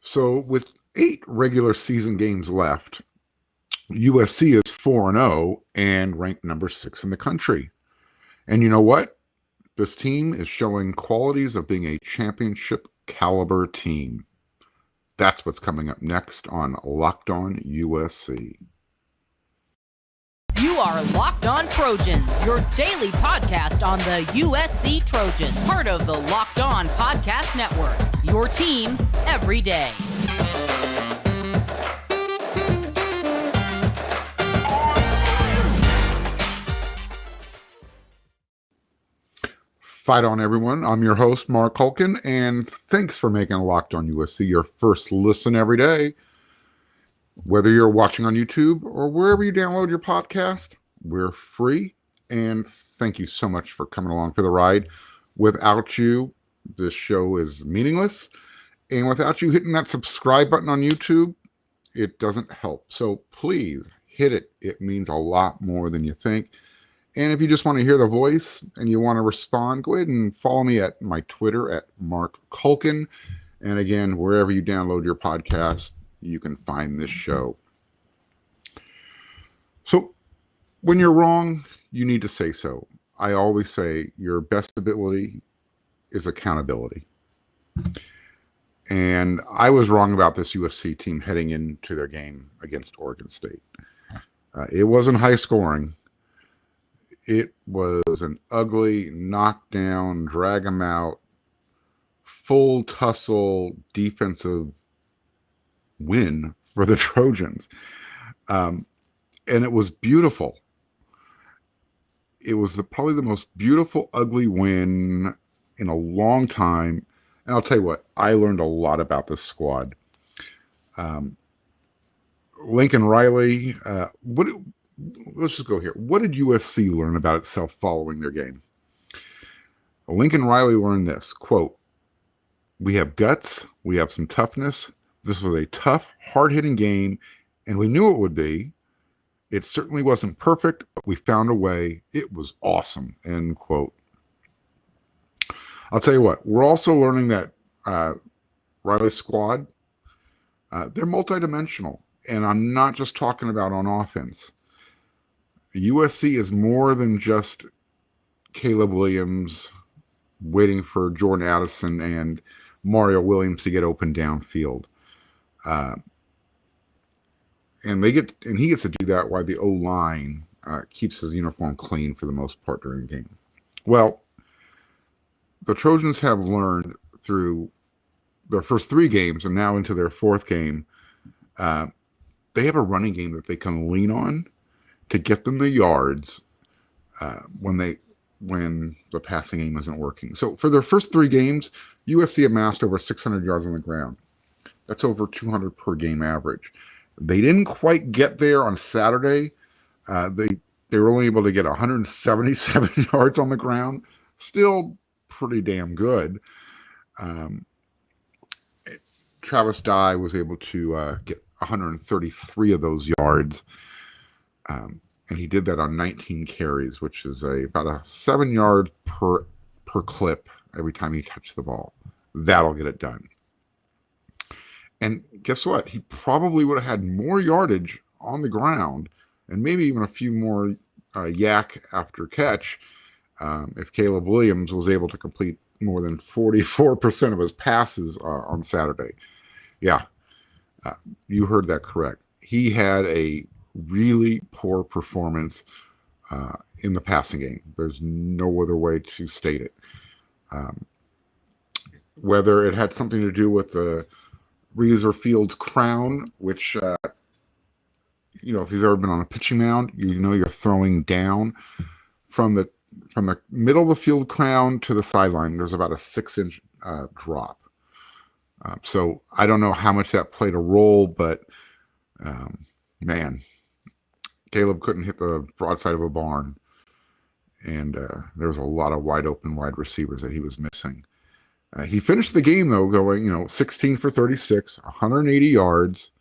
So with 8 regular season games left, USC is 4-0 and ranked number 6 in the country. And you know what? This team is showing qualities of being a championship caliber team. That's what's coming up next on Locked On USC. You are Locked On Trojans, your daily podcast on the USC Trojans, part of the Locked On Podcast Network, your team every day. Fight on, everyone. I'm your host, Marc, and thanks for making Locked On USC your first listen every day. Whether you're watching on YouTube or wherever you download your podcast, we're free, and thank you so much for coming along for the ride. Without you, this show is meaningless, and without you hitting that subscribe button on YouTube, it doesn't help. So please hit it. It means a lot more than you think. And if you just want to hear the voice and you want to respond, go ahead and follow me at my Twitter at Marc. And again, wherever you download your podcast, you can find this show. So when you're wrong, you need to say so. I always say your best ability is accountability. And I was wrong about this USC team heading into their game against Oregon State. It wasn't high scoring. It was an ugly knockdown, drag them out, full tussle defensive win for the Trojans. And it was beautiful. It was probably the most beautiful, ugly win in a long time. And I'll tell you what, I learned a lot about this squad. Lincoln Riley, let's just go here. What did USC learn about itself following their game? Lincoln Riley learned this, quote, "We have guts, we have some toughness. This was a tough, hard-hitting game, and we knew it would be. It certainly wasn't perfect, but we found a way. It was awesome," end quote. I'll tell you what, we're also learning that Riley's squad, they're multidimensional, and I'm not just talking about on offense. USC is more than just Caleb Williams waiting for Jordan Addison and Mario Williams to get open downfield. And he gets to do that while the O-line keeps his uniform clean for the most part during the game. Well, the Trojans have learned through their first 3 games and now into their 4th game, they have a running game that they can lean on to get them the yards when the passing game isn't working. So for their first 3 games, USC amassed over 600 yards on the ground. That's over 200 per game average. They didn't quite get there on Saturday. They were only able to get 177 yards on the ground. Still pretty damn good. Travis Dye was able to get 133 of those yards. And he did that on 19 carries, which is about a 7 yard per clip every time he touched the ball. That'll get it done. And guess what? He probably would have had more yardage on the ground and maybe even a few more yak after catch if Caleb Williams was able to complete more than 44% of his passes on Saturday. Yeah, you heard that correct. He had a really poor performance in the passing game. There's no other way to state it. Whether it had something to do with the Reeser Field's crown, which, if you've ever been on a pitching mound, you know you're throwing down from the middle of the field crown to the sideline. There's about a 6-inch drop. So I don't know how much that played a role, but man, Caleb couldn't hit the broadside of a barn. And there was a lot of wide open wide receivers that he was missing. He finished the game, though, going, 16 for 36, 180 yards,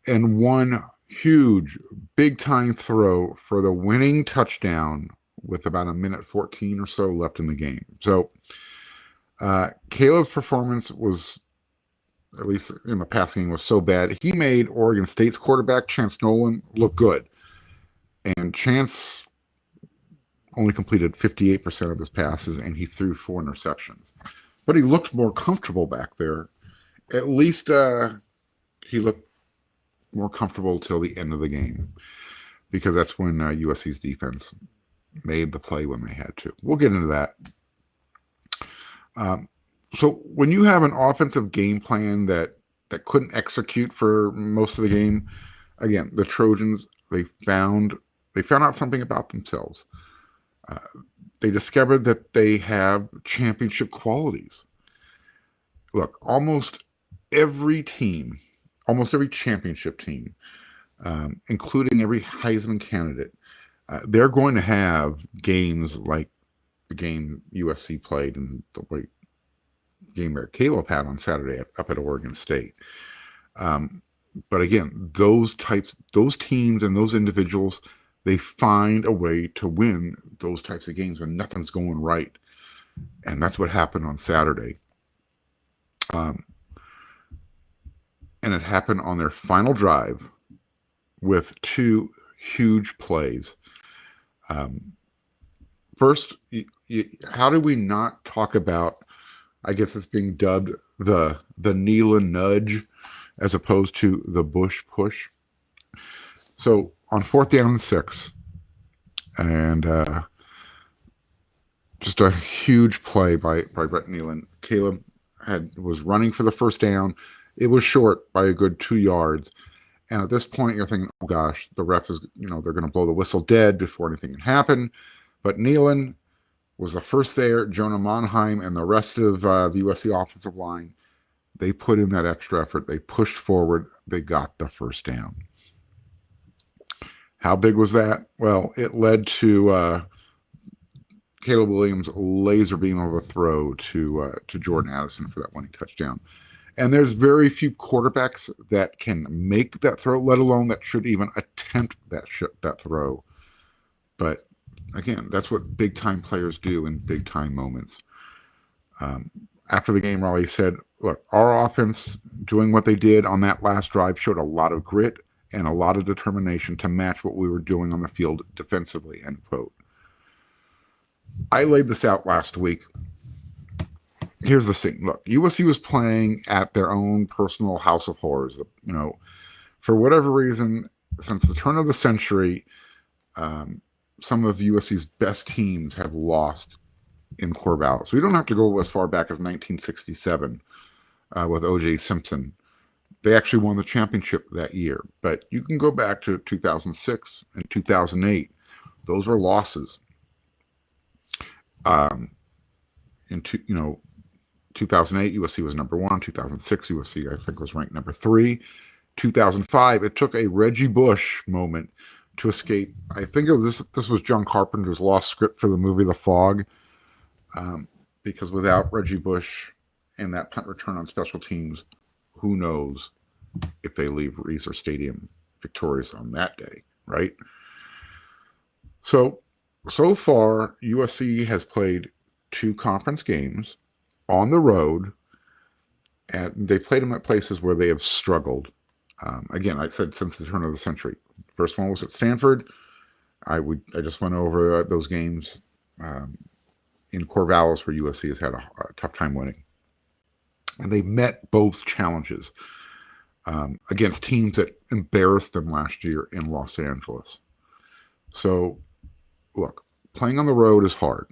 and one huge, big-time throw for the winning touchdown with about a minute 14 or so left in the game. So Caleb's performance was at least in the passing game, was so bad. He made Oregon State's quarterback, Chance Nolan, look good. And Chance only completed 58% of his passes, and he threw 4 interceptions. But he looked more comfortable back there. At least he looked more comfortable till the end of the game, because that's when USC's defense made the play when they had to. We'll get into that. So when you have an offensive game plan that couldn't execute for most of the game, again, the Trojans, they found out something about themselves. They discovered that they have championship qualities. Look, almost every championship team, including every Heisman candidate, they're going to have games like the game USC played and the game that Caleb had on Saturday up at Oregon State. But again, those teams and those individuals, they find a way to win those types of games when nothing's going right. And that's what happened on Saturday. And it happened on their final drive with 2 huge plays. First, how do we not talk about, I guess it's being dubbed the Nealon nudge as opposed to the Bush push? So on 4th down and 6, and just a huge play by Brett Nealon. Caleb was running for the first down. It was short by a good 2 yards. And at this point, you're thinking, oh gosh, the ref is, they're going to blow the whistle dead before anything can happen. But Nealon was the first there. Jonah Monheim and the rest of the USC offensive line, they put in that extra effort. They pushed forward. They got the first down. How big was that? Well, it led to Caleb Williams' laser beam of a throw to Jordan Addison for that winning touchdown. And there's very few quarterbacks that can make that throw, let alone that should even attempt that throw. But again, that's what big-time players do in big-time moments. After the game, Raleigh said, look, our offense doing what they did on that last drive showed a lot of grit and a lot of determination to match what we were doing on the field defensively, end quote. I laid this out last week. Here's the scene. Look, USC was playing at their own personal house of horrors. For whatever reason, since the turn of the century, some of USC's best teams have lost in Corvallis. We don't have to go as far back as 1967 with O.J. Simpson. They actually won the championship that year. But you can go back to 2006 and 2008. Those were losses. In 2008, USC was number 1. 2006, USC, I think, was ranked number 3. 2005, it took a Reggie Bush moment to escape. I think this was John Carpenter's lost script for the movie The Fog, because without Reggie Bush and that punt return on special teams, who knows if they leave Reser Stadium victorious on that day, right? So far, USC has played 2 conference games on the road, and they played them at places where they have struggled. Again, I said since the turn of the century. First one was at Stanford. I just went over those games in Corvallis, where USC has had a tough time winning. And they met both challenges against teams that embarrassed them last year in Los Angeles. So, look, playing on the road is hard.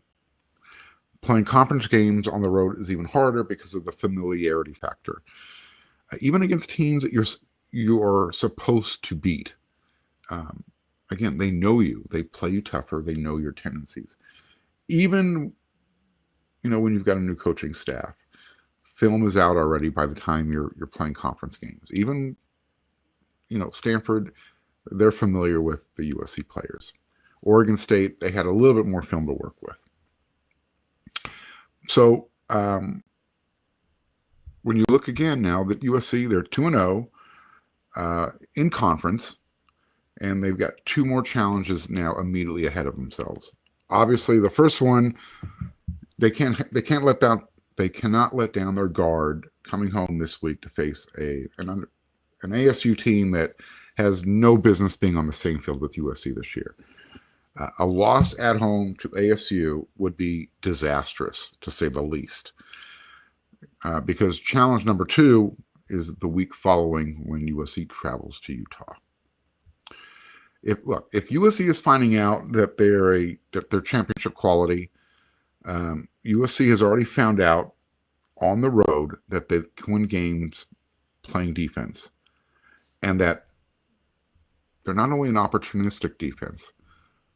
Playing conference games on the road is even harder because of the familiarity factor. Even against teams that you are supposed to beat. Again, they know you. They play you tougher. They know your tendencies. Even, when you've got a new coaching staff, film is out already by the time you're playing conference games. Even, Stanford, they're familiar with the USC players. Oregon State, they had a little bit more film to work with. So when you look again now that USC, they're 2-0 in conference, and they've got 2 more challenges now immediately ahead of themselves. Obviously, the first one, they can't let that they cannot let down their guard coming home this week to face an ASU team that has no business being on the same field with USC this year. A loss at home to ASU would be disastrous, to say the least, because challenge number 2 is the week following when USC travels to Utah. If USC is finding out that they're championship quality, USC has already found out on the road that they can win games playing defense, and that they're not only an opportunistic defense,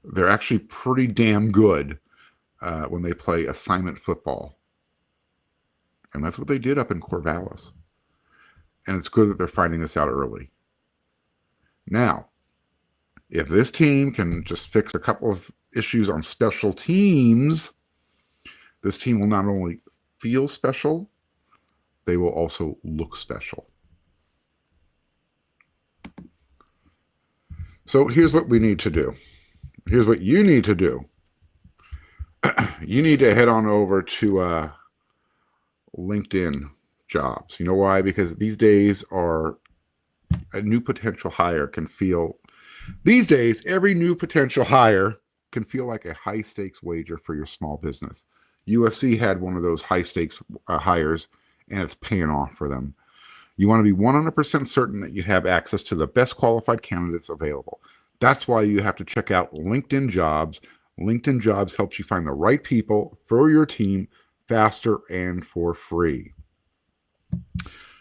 they're actually pretty damn good when they play assignment football. And that's what they did up in Corvallis. And it's good that they're finding this out early. Now, if this team can just fix a couple of issues on special teams, this team will not only feel special, they will also look special. So here's what we need to do. Here's what you need to do. You need to head on over to LinkedIn Jobs. You know why? Because these days a new potential hire can feel, these days, every new potential hire can feel like a high stakes wager for your small business. USC had one of those high stakes hires, and it's paying off for them. You want to be 100% certain that you have access to the best qualified candidates available. That's why you have to check out LinkedIn Jobs. LinkedIn Jobs helps you find the right people for your team faster and for free.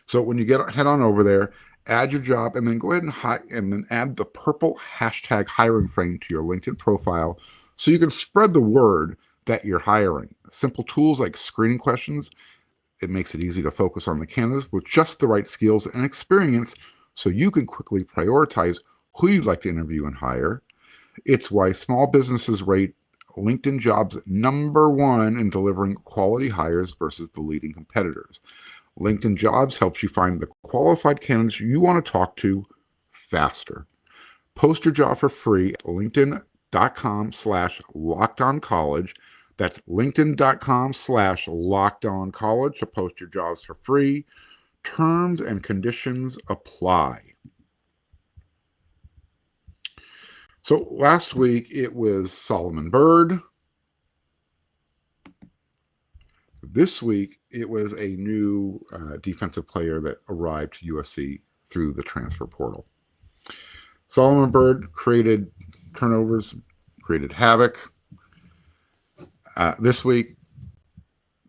So when you head on over there, add your job, and then go ahead and then add the purple hashtag hiring frame to your LinkedIn profile so you can spread the word that you're hiring. Simple tools like screening questions, it makes it easy to focus on the candidates with just the right skills and experience so you can quickly prioritize who you'd like to interview and hire. It's why small businesses rate LinkedIn Jobs #1 in delivering quality hires versus the leading competitors. LinkedIn Jobs helps you find the qualified candidates you want to talk to faster. Post your job for free at linkedin.com/lockedoncollege. That's linkedin.com/lockedoncollege to post your jobs for free. Terms and conditions apply. So last week it was Solomon Byrd. This week it was a new defensive player that arrived to USC through the transfer portal. Solomon Byrd created turnovers, created havoc. This week,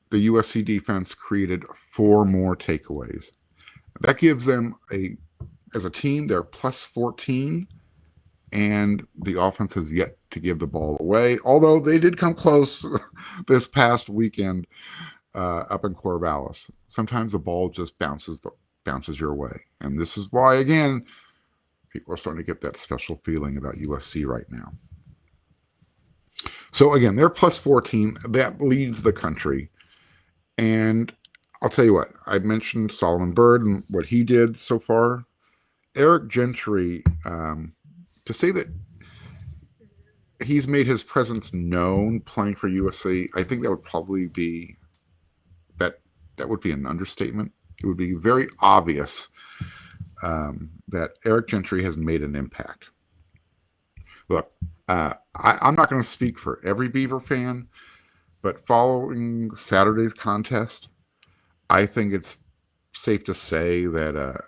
the USC defense created 4 more takeaways. That gives them as a team, they're plus 14, and the offense has yet to give the ball away, although they did come close this past weekend up in Corvallis. Sometimes the ball just bounces your way. And this is why, again, people are starting to get that special feeling about USC right now. So again, they're plus 14. That leads the country. And I'll tell you what, I mentioned Solomon Byrd and what he did so far. Eric Gentry, to say that he's made his presence known playing for USC, I think that would probably be that would be an understatement. It would be very obvious that Eric Gentry has made an impact. Look, I'm not going to speak for every Beaver fan, but following Saturday's contest, I think it's safe to say that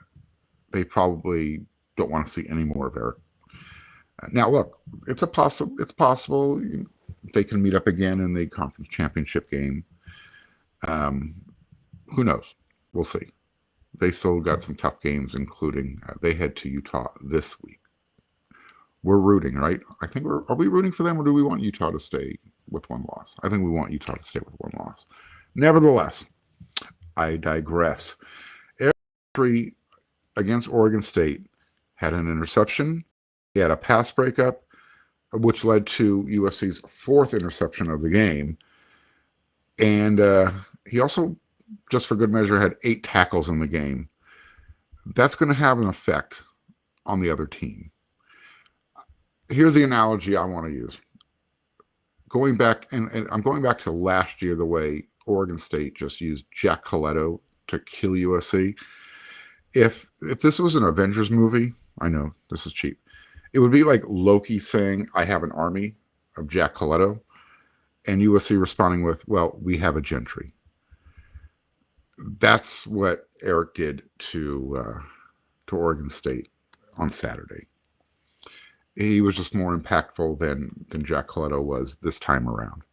they probably don't want to see any more of Eric. Now, look, it's possible they can meet up again in the conference championship game. Who knows? We'll see. They still got some tough games, including they head to Utah this week. We're rooting, right? Are we rooting for them, or do we want Utah to stay with 1 loss? I think we want Utah to stay with 1 loss. Nevertheless, I digress. Eric Gentry against Oregon State had an interception. He had a pass breakup, which led to USC's 4th interception of the game. And he also, just for good measure, had 8 tackles in the game. That's going to have an effect on the other team. Here's the analogy I want to use. Going back, and I'm going back to last year, the way Oregon State just used Jack Coletto to kill USC. If this was an Avengers movie, I know this is cheap, it would be like Loki saying, I have an army of Jack Coletto, and USC responding with, well, we have a Gentry. That's what Eric did to Oregon State on Saturday. He was just more impactful than Jack Coletto was this time around.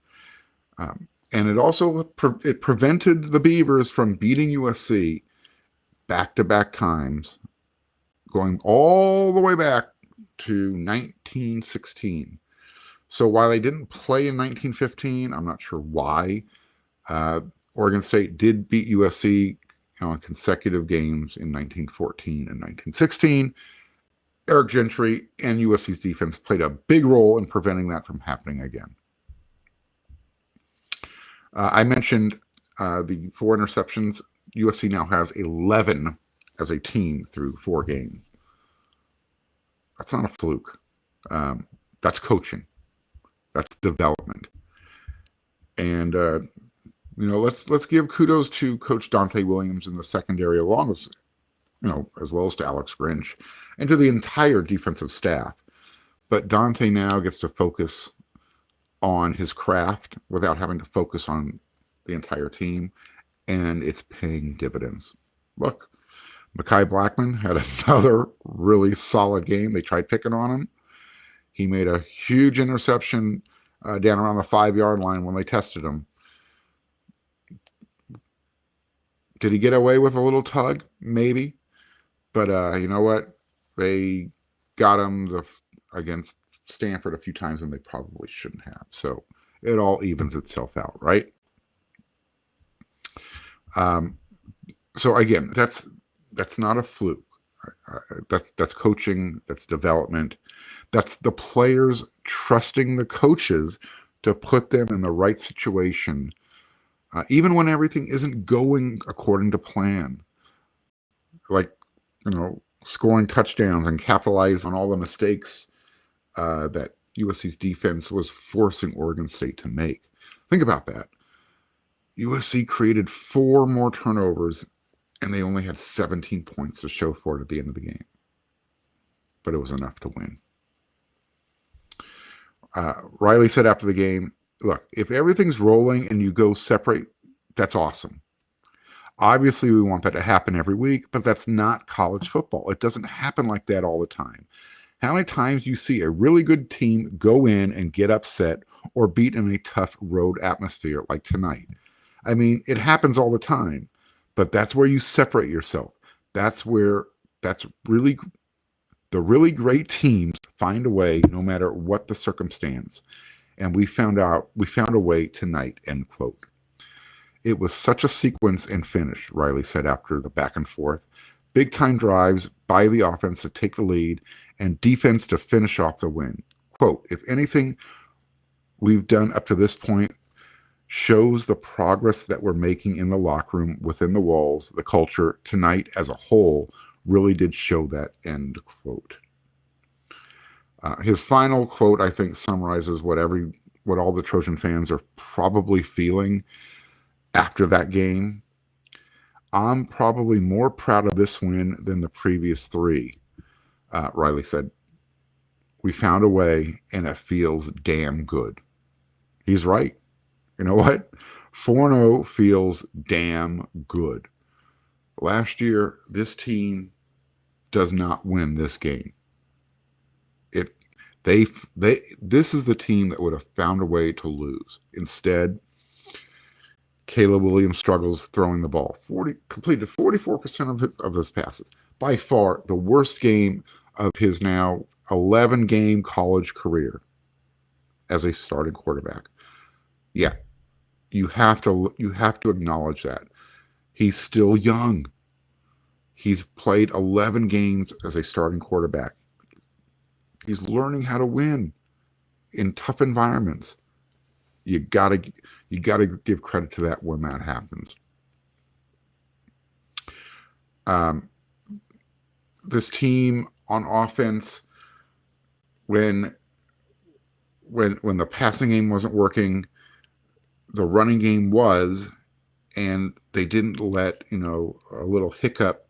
And it also prevented the Beavers from beating USC back-to-back times, going all the way back to 1916. So while they didn't play in 1915, I'm not sure why, Oregon State did beat USC on consecutive games in 1914 and 1916. Eric Gentry and USC's defense played a big role in preventing that from happening again. I mentioned the 4 interceptions. USC now has 11 as a team through 4 games. That's not a fluke. That's coaching. That's development. And let's give kudos to Coach Dante Williams in the secondary, along with as well as to Alex Grinch and to the entire defensive staff. But Dante now gets to focus on his craft without having to focus on the entire team, and it's paying dividends. Look, Makai Blackman had another really solid game. They tried picking on him. He made a huge interception down around the 5-yard line when they tested him. Did he get away with a little tug? Maybe. But you know what? They got him against Stanford a few times when they probably shouldn't have. So it all evens itself out, right? So again, that's not a fluke. That's coaching. That's development. That's the players trusting the coaches to put them in the right situation, even when everything isn't going according to plan. Like, scoring touchdowns and capitalize on all the mistakes that USC's defense was forcing Oregon State to make. Think about that. USC created 4 more turnovers, and they only had 17 points to show for it at the end of the game. But it was enough to win. Riley said after the game, look, if everything's rolling and you go separate, that's awesome. Obviously, we want that to happen every week, but that's not college football. It doesn't happen like that all the time. How many times you see a really good team go in and get upset or beat in a tough road atmosphere like tonight? I mean, it happens all the time, but that's where you separate yourself. That's really the really great teams find a way no matter what the circumstance. And we found a way tonight, end quote. It was such a sequence and finish, Riley said after the back and forth. Big time drives by the offense to take the lead and defense to finish off the win. Quote, if anything we've done up to this point shows the progress that we're making in the locker room, within the walls, the culture tonight as a whole really did show that, end quote. His final quote, I think, summarizes what all the Trojan fans are probably feeling after that game. I'm probably more proud of this win than the previous 3, Riley said. We found a way, and it feels damn good. He's right. You know what? 4-0 feels damn good. Last year, this team does not win this game. This is the team that would have found a way to lose. Instead, Caleb Williams struggles throwing the ball. Completed 44% of his passes. By far the worst game of his now 11-game college career as a starting quarterback. Yeah, you have to acknowledge that. He's still young. He's played 11 games as a starting quarterback. He's learning how to win in tough environments. You gotta give credit to that when that happens. This team on offense, when the passing game wasn't working, the running game was, and they didn't let, a little hiccup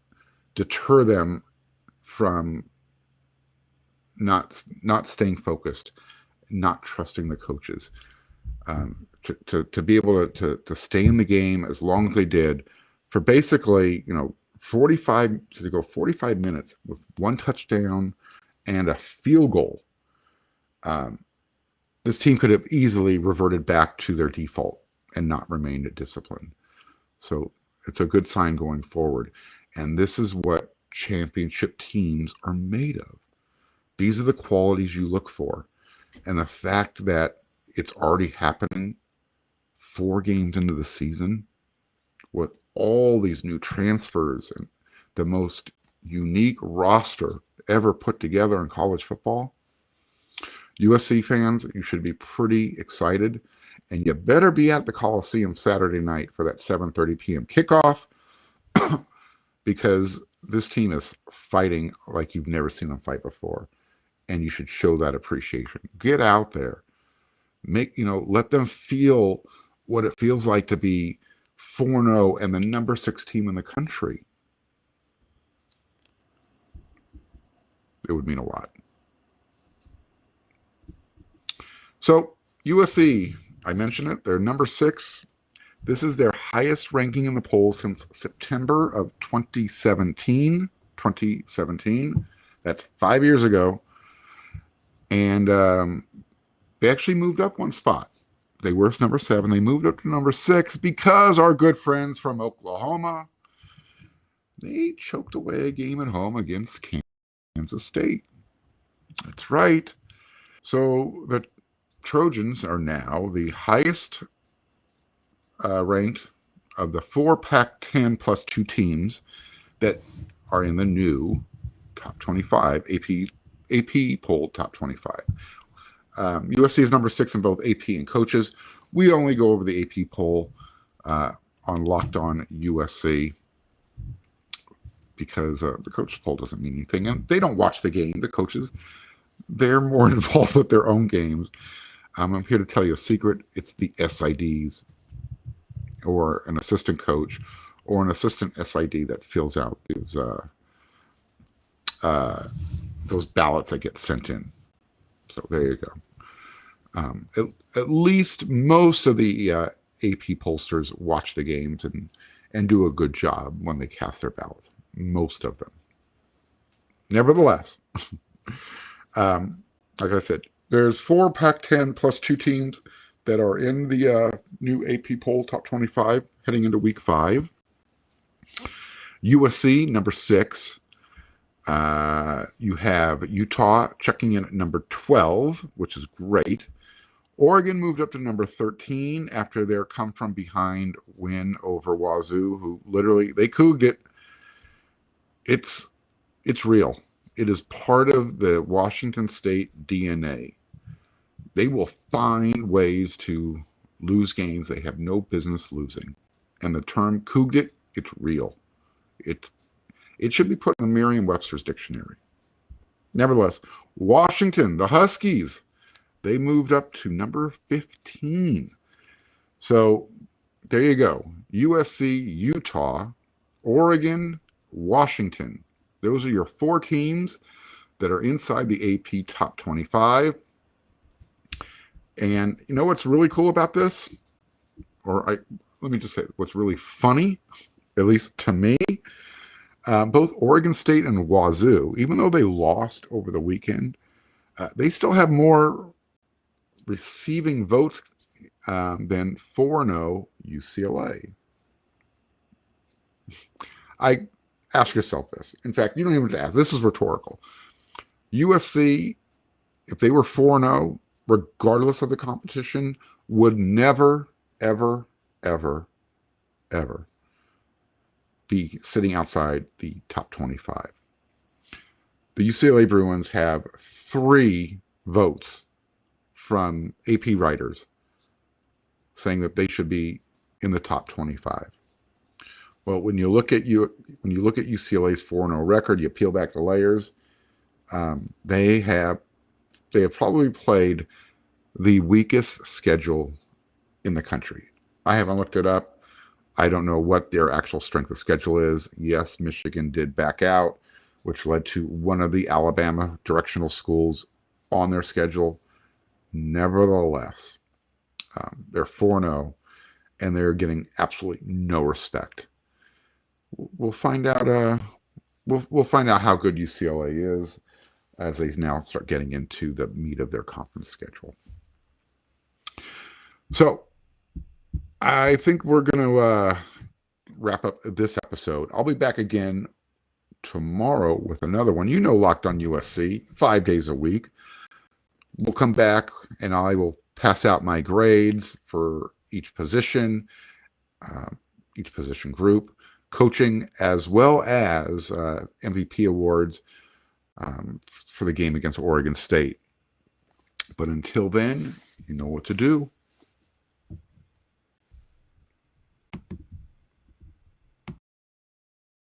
deter them from not staying focused, not trusting the coaches. To be able to stay in the game as long as they did for basically, 45 to go 45 minutes with one touchdown and a field goal. This team could have easily reverted back to their default and not remained disciplined. So it's a good sign going forward. And this is what championship teams are made of. These are the qualities you look for. And the fact that it's already happening 4 games into the season with all these new transfers and the most unique roster ever put together in college football. USC fans, you should be pretty excited, and you better be at the Coliseum Saturday night for that 7:30 p.m. kickoff because this team is fighting like you've never seen them fight before, and you should show that appreciation. Get out there. Let them feel what it feels like to be 4-0 and the number 6 team in the country. It would mean a lot. So USC, I mentioned it, they're number 6. This is their highest ranking in the polls since September of 2017. That's 5 years ago. And they actually moved up one spot. They were number 7. They moved up to number 6 because our good friends from Oklahoma, they choked away a game at home against Kansas State. That's right. So the Trojans are now the highest ranked of the 4 Pac-10 plus 2 teams that are in the new top 25 AP poll top 25. USC is number 6 in both AP and coaches. We only go over the AP poll on Locked On USC because the coaches poll doesn't mean anything, and they don't watch the game. The coaches, they're more involved with their own games. I'm here to tell you a secret. It's the SIDs or an assistant coach or an assistant SID that fills out those ballots that get sent in. So there you go. At least most of the AP pollsters watch the games and do a good job when they cast their ballot. Most of them. Nevertheless, like I said, there's 4 Pac-10 plus 2 teams that are in the new AP poll top 25 heading into week 5. USC, number 6. You have Utah checking in at number 12, which is great. Oregon moved up to number 13 after their come-from-behind win over Wazoo, who literally, they couged it. It's real. It is part of the Washington State DNA. They will find ways to lose games they have no business losing. And the term couged it, it's real. It should be put in the Merriam-Webster's dictionary. Nevertheless, Washington, the Huskies, they moved up to number 15. So there you go. USC, Utah, Oregon, Washington. Those are your 4 teams that are inside the AP top 25. And you know what's really cool about this? Let me just say what's really funny, at least to me. Both Oregon State and Wazoo, even though they lost over the weekend, they still have more receiving votes than 4-0 UCLA. I ask yourself this. In fact, you don't even have to ask. This is rhetorical. USC, if they were 4-0, regardless of the competition, would never, ever, ever, ever be sitting outside the top 25. The UCLA Bruins have 3 votes from AP writers saying that they should be in the top 25. Well, when you look at UCLA's 4-0 record, you peel back the layers. They have probably played the weakest schedule in the country. I haven't looked it up. I don't know what their actual strength of schedule is. Yes, Michigan did back out, which led to one of the Alabama directional schools on their schedule. Nevertheless, they're 4-0, and they're getting absolutely no respect. We'll find out. We'll find out how good UCLA is as they now start getting into the meat of their conference schedule. So I think we're going to wrap up this episode. I'll be back again tomorrow with another one. Locked on USC, 5 days a week. We'll come back and I will pass out my grades for each position group, coaching, as well as MVP awards for the game against Oregon State. But until then, you know what to do.